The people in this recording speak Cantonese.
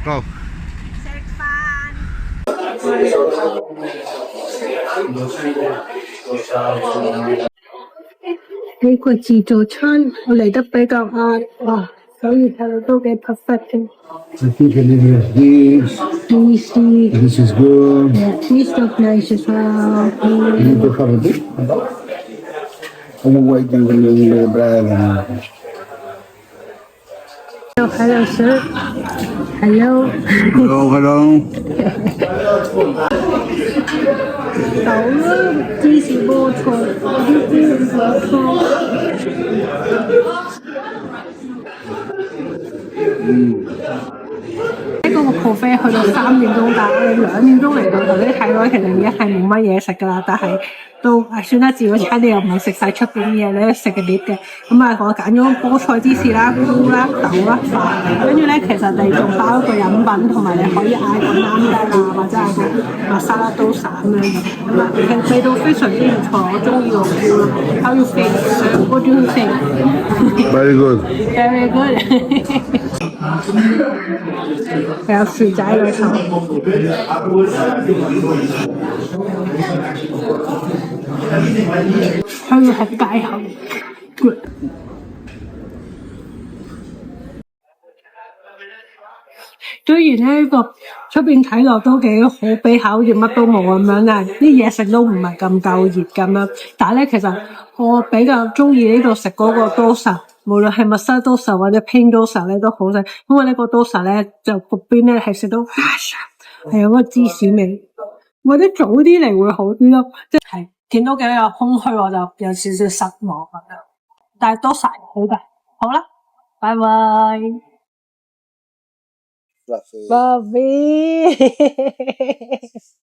Go。食飯。呢個自助餐我嚟得比較晏，哇！所以睇到都幾 perfect 添。I think I need this. Easy. This is good. Yeah, this look nice as well. You need to have a bit. I'm waiting for the bread. Hello, sir. Hello. Hello, hello. 豆啦，芝士菠菜，啲芝士菠菜。呢個 buffet 去到3點鐘，但係我哋2點鐘嚟到，頭先睇到其實已經係冇乜嘢食㗎啦。但係都算啦，自助餐你又唔係食晒出邊啲嘢，你都食嘅碟嘅。咁啊，我揀咗菠菜芝士啦、菇啦、豆啦、飯，跟住咧其實你仲包一個飲品，同埋你可以嗌個南雞啊，或者嗌個沙拉都散咁樣。咁啊，味道非常之唔錯，我中意個菇咯。How you feel? What do you think? Very good. Very good. 有薯仔嗰頭。香係街口。雖然咧呢個出邊睇落都幾好，比考驗乜都冇咁樣，但係啲嘢食都唔係咁夠熱咁樣。但係咧，其實我比較中意呢度食嗰個多薩，無論係密室多薩或者拼多薩咧都好食，因為呢個多薩咧就嗰邊咧係食到係有嗰個芝士味，或者早啲嚟會好啲咯。即係見到幾有空虛，我就有少少失望咁樣。但係多薩好嘅，好啦，拜拜。Buffy